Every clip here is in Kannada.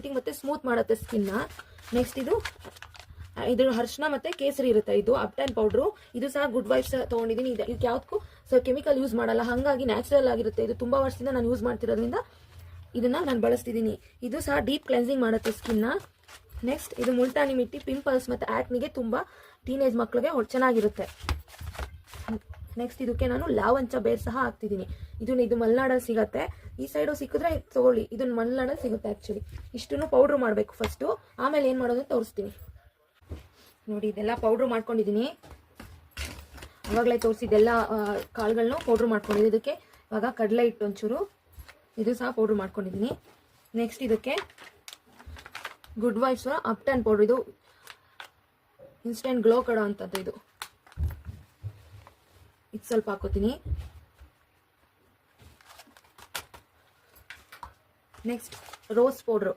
ಎಕ್ಸ್ಫೋಲಿಯೇಟಿಂಗ್ ಮತ್ತು ಸ್ಮೂತ್ ಮಾಡುತ್ತೆ ಸ್ಕಿನ್ನ. ನೆಕ್ಸ್ಟ್ ಇದು ಅರಿಶಿನ ಮತ್ತು ಕೇಸರಿ ಇರುತ್ತೆ, ಇದು ಅಪ್ಟನ್ ಪೌಡ್ರು. ಇದು ಸಹ ಗುಡ್ ವೈಬ್ಸ್ ತೊಗೊಂಡಿದ್ದೀನಿ. ಇದಕ್ಕೆ ಯಾವುದಕ್ಕೂ ಕೆಮಿಕಲ್ ಯೂಸ್ ಮಾಡಲ್ಲ, ಹಾಗಾಗಿ ನ್ಯಾಚುರಲ್ ಆಗಿರುತ್ತೆ. ಇದು ತುಂಬ ವರ್ಷದಿಂದ ನಾನು ಯೂಸ್ ಮಾಡ್ತಿರೋದ್ರಿಂದ ಇದನ್ನ ನಾನು ಬಳಸ್ತಿದ್ದೀನಿ. ಇದು ಸಹ ಡೀಪ್ ಕ್ಲೆನ್ಸಿಂಗ್ ಮಾಡುತ್ತೆ ಸ್ಕಿನ್ನ. ನೆಕ್ಸ್ಟ್ ಇದು ಮುಲ್ತಾನಿ ಮಿಟ್ಟಿ, ಪಿಂಪಲ್ಸ್ ಮತ್ತು ಆಕ್ನಿಗೆ ತುಂಬ ಟೀನೇಜ್ ಮಕ್ಕಳಿಗೆ ಚೆನ್ನಾಗಿರುತ್ತೆ. ನೆಕ್ಸ್ಟ್ ಇದಕ್ಕೆ ನಾನು ಲಾವಂಚ ಬೇರ್ ಸಹ ಹಾಕ್ತಿದ್ದೀನಿ. ಇದು ಮಲೆನಾಡಲ್ಲಿ ಸಿಗುತ್ತೆ, ಈ ಸೈಡು ಸಿಕ್ಕಿದ್ರೆ ತಗೊಳ್ಳಿ. ಇದನ್ನ ಮಲೆನಾಡಲ್ಲಿ ಸಿಗುತ್ತೆ ಆ್ಯಕ್ಚುಲಿ. ಇಷ್ಟನ್ನು ಪೌಡ್ರ್ ಮಾಡಬೇಕು ಫಸ್ಟು, ಆಮೇಲೆ ಏನು ಮಾಡೋದು ತೋರಿಸ್ತೀನಿ ನೋಡಿ. ಇದೆಲ್ಲ ಪೌಡ್ರ್ ಮಾಡ್ಕೊಂಡಿದ್ದೀನಿ, ಆವಾಗಲೇ ತೋರಿಸಿದ್ದೆಲ್ಲ ಕಾಳುಗಳನ್ನೂ ಪೌಡ್ರ್ ಮಾಡ್ಕೊಂಡಿದ್ದೀನಿ. ಇದಕ್ಕೆ ಇವಾಗ ಕಡಲೆ ಹಿಟ್ಟು ಒಂಚೂರು, ಇದು ಸಹ ಪೌಡ್ರ್ ಮಾಡ್ಕೊಂಡಿದ್ದೀನಿ. ನೆಕ್ಸ್ಟ್ ಇದಕ್ಕೆ ಗುಡ್ ವೈಬ್ಸ್ ಅಪ್ಟನ್ ಪೌಡ್ರ್, ಇದು ಇನ್ಸ್ಟೆಂಟ್ ಗ್ಲೋ ಕೊಡೋ ಅಂಥದ್ದು. ಇದು ಸ್ವಲ್ಪ ಹಾಕೋತೀನಿ. Next rose powder,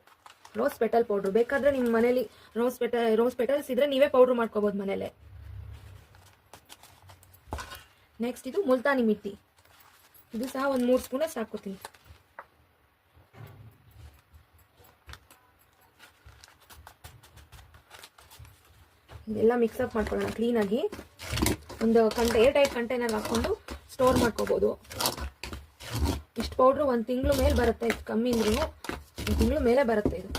rose petal powder. ಬೇಕಾದ್ರೆ ನಿಮ್ಮ ಮನೇಲಿ ರೋಸ್ ಪೆಟಲ್ಸ್ ಇದ್ರೆ ನೀವೇ ಪೌಡ್ರ್ ಮಾಡ್ಕೋಬೋದು ಮನೇಲೆ. ನೆಕ್ಸ್ಟ್ ಇದು ಮುಲ್ತಾನಿ ಮಿಟ್ಟಿ, ಇದು ಸಹ ಒಂದು 3 ಸ್ಪೂನ್ ಅಷ್ಟು ಹಾಕೋತೀನಿ. ಇದೆಲ್ಲ ಮಿಕ್ಸಪ್ ಮಾಡ್ಕೊಳ್ಳೋಣ ಕ್ಲೀನಾಗಿ. ಒಂದು ಏರ್ ಟೈಟ್ ಕಂಟೈನರ್ ಹಾಕ್ಕೊಂಡು ಸ್ಟೋರ್ ಮಾಡ್ಕೋಬೋದು. ಇಷ್ಟು ಪೌಡ್ರು 1 ತಿಂಗಳು ಮೇಲೆ ಬರುತ್ತೆ, ಇದು ಕಮ್ಮಿ ಅಂದ್ರೂ 1 ತಿಂಗಳು ಮೇಲೆ ಬರುತ್ತೆ ಇದು.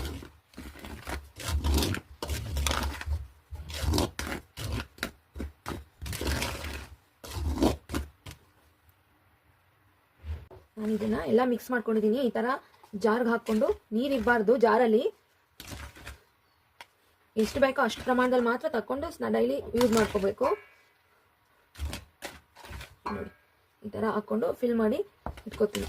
ನಾನು ಇದನ್ನ ಎಲ್ಲ ಮಿಕ್ಸ್ ಮಾಡ್ಕೊಂಡಿದ್ದೀನಿ. ಈ ಥರ ಜಾರ್ಗೆ ಹಾಕ್ಕೊಂಡು, ನೀರಿರಬಾರ್ದು ಜಾರಲ್ಲಿ, ಎಷ್ಟು ಬೇಕೋ ಅಷ್ಟು ಪ್ರಮಾಣದಲ್ಲಿ ಮಾತ್ರ ತಗೊಂಡು ಡೈಲಿ ಯೂಸ್ ಮಾಡ್ಕೋಬೇಕು. ನೋಡಿ ಈ ಥರ ಹಾಕ್ಕೊಂಡು ಫಿಲ್ ಮಾಡಿ ಇಟ್ಕೋತೀನಿ.